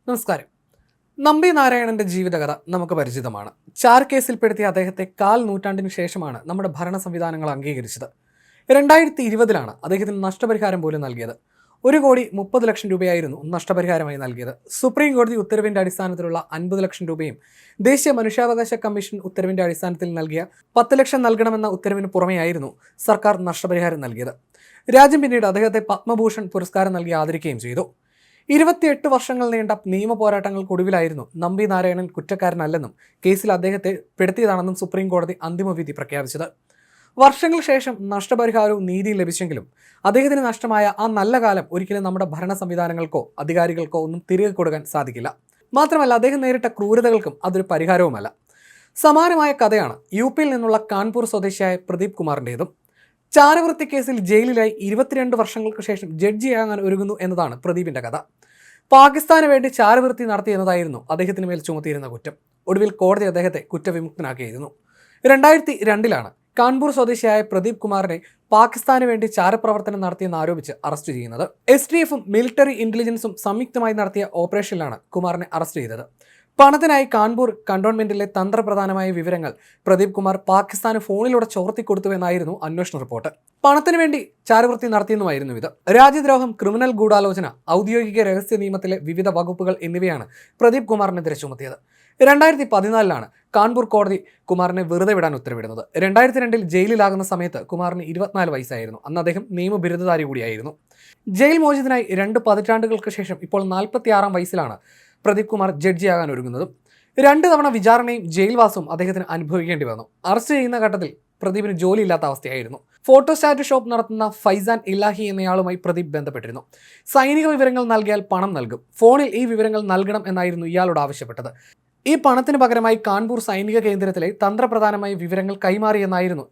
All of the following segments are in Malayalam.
നമസ്കാരം. നമ്പി നാരായണന്റെ ജീവിതകഥ നമുക്ക് പരിചിതമാണ്. ചാർ കേസിൽപ്പെടുത്തിയ അദ്ദേഹത്തെ കാൽ നൂറ്റാണ്ടിനു ശേഷമാണ് നമ്മുടെ ഭരണ സംവിധാനങ്ങൾ അംഗീകരിച്ചത്. 2020 അദ്ദേഹത്തിന് നഷ്ടപരിഹാരം പോലും നൽകിയത്. 1,30,00,000 രൂപയായിരുന്നു നഷ്ടപരിഹാരമായി നൽകിയത്. സുപ്രീം കോടതി ഉത്തരവിന്റെ അടിസ്ഥാനത്തിലുള്ള 50 ലക്ഷം രൂപയും ദേശീയ മനുഷ്യാവകാശ കമ്മീഷൻ ഉത്തരവിന്റെ അടിസ്ഥാനത്തിൽ നൽകിയ 10 ലക്ഷം നൽകണമെന്ന ഉത്തരവിന് പുറമെയായിരുന്നു സർക്കാർ നഷ്ടപരിഹാരം നൽകിയത്. രാജ്യം പിന്നീട് അദ്ദേഹത്തെ പത്മഭൂഷൺ പുരസ്കാരം നൽകി ആദരിക്കുകയും ചെയ്തു. 28 വർഷങ്ങൾ നീണ്ട നിയമ പോരാട്ടങ്ങൾക്കൊടുവിലായിരുന്നു നമ്പി നാരായണൻ കുറ്റക്കാരനല്ലെന്നും കേസിൽ അദ്ദേഹത്തെ പെടുത്തിയതാണെന്നും സുപ്രീം കോടതി അന്തിമ വിധി പ്രഖ്യാപിച്ചത്. വർഷങ്ങൾക്ക് ശേഷം നഷ്ടപരിഹാരവും നീതിയും ലഭിച്ചെങ്കിലും അദ്ദേഹത്തിന് നഷ്ടമായ ആ നല്ല കാലം ഒരിക്കലും നമ്മുടെ ഭരണ സംവിധാനങ്ങൾക്കോ അധികാരികൾക്കോ ഒന്നും തിരികെ കൊടുക്കാൻ സാധിക്കില്ല. മാത്രമല്ല, അദ്ദേഹം നേരിട്ട ക്രൂരതകൾക്കും അതൊരു പരിഹാരവുമല്ല. സമാനമായ കഥയാണ് യുപിയിൽ നിന്നുള്ള കാൺപൂർ സ്വദേശിയായ പ്രദീപ് കുമാറിൻ്റേതും. ചാരവൃത്തി കേസിൽ ജയിലിലായി 22 വർഷങ്ങൾക്ക് ശേഷം ജഡ്ജിയാകാൻ ഒരുങ്ങുന്നു എന്നതാണ് പ്രദീപിന്റെ കഥ. പാകിസ്ഥാന് വേണ്ടി ചാരവൃത്തി നടത്തി എന്നതായിരുന്നു അദ്ദേഹത്തിന് മേൽ ചുമത്തിയിരുന്ന കുറ്റം. ഒടുവിൽ കോടതി അദ്ദേഹത്തെ കുറ്റവിമുക്തനാക്കിയിരുന്നു. 2002 കാൺപൂർ സ്വദേശിയായ പ്രദീപ് കുമാറിനെ പാകിസ്ഥാന് വേണ്ടി ചാരപ്രവർത്തനം നടത്തിയെന്ന് ആരോപിച്ച് അറസ്റ്റ് ചെയ്യുന്നത്. STFും മിലിറ്ററി ഇന്റലിജൻസും സംയുക്തമായി നടത്തിയ ഓപ്പറേഷനിലാണ് കുമാറിനെ അറസ്റ്റ് ചെയ്തത്. പണത്തിനായി കാൺപൂർ കണ്ടോൺമെന്റിലെ തന്ത്രപ്രധാനമായ വിവരങ്ങൾ പ്രദീപ് കുമാർ പാകിസ്ഥാന് ഫോണിലൂടെ ചോർത്തിക്കൊടുത്തുവെന്നായിരുന്നു അന്വേഷണ റിപ്പോർട്ട്. പണത്തിനു വേണ്ടി ചാരവൃത്തി നടത്തിയെന്നുമായിരുന്നു ഇത്. രാജ്യദ്രോഹം, ക്രിമിനൽ ഗൂഢാലോചന, ഔദ്യോഗിക രഹസ്യ നിയമത്തിലെ വിവിധ വകുപ്പുകൾ എന്നിവയാണ് പ്രദീപ് കുമാറിനെതിരെ ചുമത്തിയത്. 2014 കാൺപൂർ കോടതി കുമാറിനെ വെറുതെ വിടാൻ ഉത്തരവിടുന്നത്. 2002 ജയിലിലാകുന്ന സമയത്ത് കുമാറിന് 24 വയസ്സായിരുന്നു. അന്ന് അദ്ദേഹം നിയമബിരുദധാരി കൂടിയായിരുന്നു. ജയിൽ മോചിതനായി 2 പതിറ്റാണ്ടുകൾക്ക് ശേഷം ഇപ്പോൾ 46 വയസ്സിലാണ് പ്രദീപ് കുമാർ ജഡ്ജിയാകാൻ ഒരുങ്ങുന്നതും. 2 തവണ വിചാരണയും ജയിൽവാസവും അദ്ദേഹത്തിന് അനുഭവിക്കേണ്ടി വന്നു. അറസ്റ്റ് ചെയ്യുന്ന ഘട്ടത്തിൽ പ്രദീപിന് ജോലിയില്ലാത്ത അവസ്ഥയായിരുന്നു. ഫോട്ടോസ്റ്റാറ്റ് ഷോപ്പ് നടത്തുന്ന ഫൈസാൻ ഇല്ലാഹി എന്നയാളുമായി പ്രദീപ് ബന്ധപ്പെട്ടിരുന്നു. സൈനിക വിവരങ്ങൾ നൽകിയാൽ പണം നൽകും, ഫോണിൽ ഈ വിവരങ്ങൾ നൽകണം എന്നായിരുന്നു ഇയാളോട് ആവശ്യപ്പെട്ടത്. ഈ പണത്തിന് പകരമായി കാൺപൂർ സൈനിക കേന്ദ്രത്തിലെ തന്ത്രപ്രധാനമായ വിവരങ്ങൾ കൈമാറിയെന്നായിരുന്നു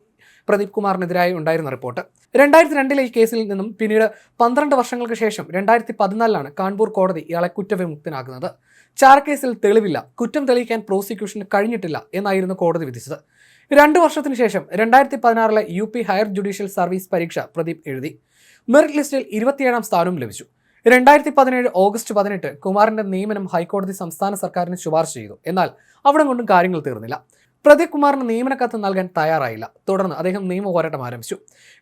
പ്രദീപ് കുമാറിനെതിരായി ഉണ്ടായിരുന്ന റിപ്പോർട്ട്. 2002 ഈ കേസിൽ നിന്നും പിന്നീട് 12 വർഷങ്ങൾക്ക് ശേഷം 2014 കാൺപൂർ കോടതി ഇയാളെ കുറ്റവിമുക്തനാക്കുന്നത്. ചാരക്കേസിൽ തെളിവില്ല, കുറ്റം തെളിയിക്കാൻ പ്രോസിക്യൂഷന് കഴിഞ്ഞിട്ടില്ല എന്നായിരുന്നു കോടതി വിധിച്ചത്. 2 വർഷത്തിന് ശേഷം 2016 UP ഹയർ ജുഡീഷ്യൽ സർവീസ് പരീക്ഷ പ്രദീപ് എഴുതി. മെറിറ്റ് ലിസ്റ്റിൽ 27ാം സ്ഥാനവും ലഭിച്ചു. 2017 ഓഗസ്റ്റ് 18 കുമാറിന്റെ നിയമനം ഹൈക്കോടതി സംസ്ഥാന സർക്കാരിന് ശുപാർശ ചെയ്തു. എന്നാൽ അവിടെ കൊണ്ടും കാര്യങ്ങൾ തീർന്നില്ല. പ്രദീപ് കുമാറിന് നിയമന കത്ത് നൽകാൻ തയ്യാറായില്ല. തുടർന്ന് അദ്ദേഹം നിയമ പോരാട്ടം ആരംഭിച്ചു.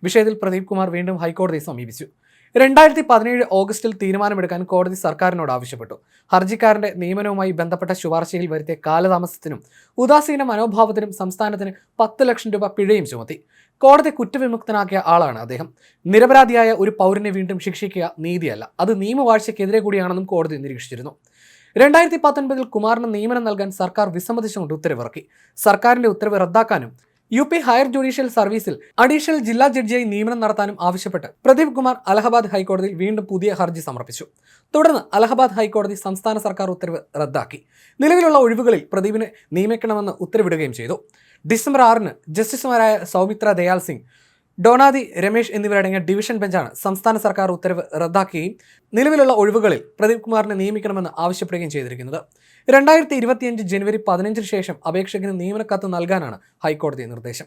വിഷയത്തിൽ പ്രദീപ് കുമാർ വീണ്ടും ഹൈക്കോടതിയെ സമീപിച്ചു. 2017 ഓഗസ്റ്റിൽ തീരുമാനമെടുക്കാൻ കോടതി സർക്കാരിനോട് ആവശ്യപ്പെട്ടു. ഹർജിക്കാരന്റെ നിയമനവുമായി ബന്ധപ്പെട്ട ശുപാർശയിൽ വരുത്തിയ കാലതാമസത്തിനും ഉദാസീന മനോഭാവത്തിനും സംസ്ഥാനത്തിന് 10 ലക്ഷം രൂപ പിഴയും ചുമത്തി. കോടതി കുറ്റവിമുക്തനാക്കിയ ആളാണ് അദ്ദേഹം. നിരപരാധിയായ ഒരു പൗരനെ വീണ്ടും ശിക്ഷിക്കുക നീതിയല്ല, അത് നിയമവാഴ്ചയ്ക്കെതിരെ കൂടിയാണെന്നും കോടതി നിരീക്ഷിച്ചിരുന്നു. 2019 കുമാറിന് നിയമനം നൽകാൻ സർക്കാർ വിസമ്മതിച്ചുകൊണ്ട് ഉത്തരവിറക്കി. സർക്കാരിന്റെ ഉത്തരവ് റദ്ദാക്കാനും UP ഹയർ ജുഡീഷ്യൽ സർവീസിൽ അഡീഷണൽ ജില്ലാ ജഡ്ജിയായി നിയമനം നടത്താനും ആവശ്യപ്പെട്ട് പ്രദീപ് കുമാർ അലഹബാദ് ഹൈക്കോടതിയിൽ വീണ്ടും പുതിയ ഹർജി സമർപ്പിച്ചു. തുടർന്ന് അലഹബാദ് ഹൈക്കോടതി സംസ്ഥാന സർക്കാർ ഉത്തരവ് റദ്ദാക്കി. നിലവിലുള്ള ഒഴിവുകളിൽ പ്രദീപിനെ നിയമിക്കണമെന്ന് ഉത്തരവിടുകയും ചെയ്തു. ഡിസംബർ 6 ജസ്റ്റിസുമാരായ സൗമിത്ര ദയാൽ സിംഗ്, ഡോണാദി രമേശ് എന്നിവരടങ്ങിയ ഡിവിഷൻ ബെഞ്ചാണ് സംസ്ഥാന സർക്കാർ ഉത്തരവ് റദ്ദാക്കുകയും നിലവിലുള്ള ഒഴിവുകളിൽ പ്രദീപ് കുമാറിനെ നിയമിക്കണമെന്ന് ആവശ്യപ്പെടുകയും ചെയ്തിരിക്കുന്നത്. 2025 ജനുവരി 15 ശേഷം അപേക്ഷകന് നിയമന കത്ത് നൽകാനാണ് ഹൈക്കോടതി നിർദ്ദേശം.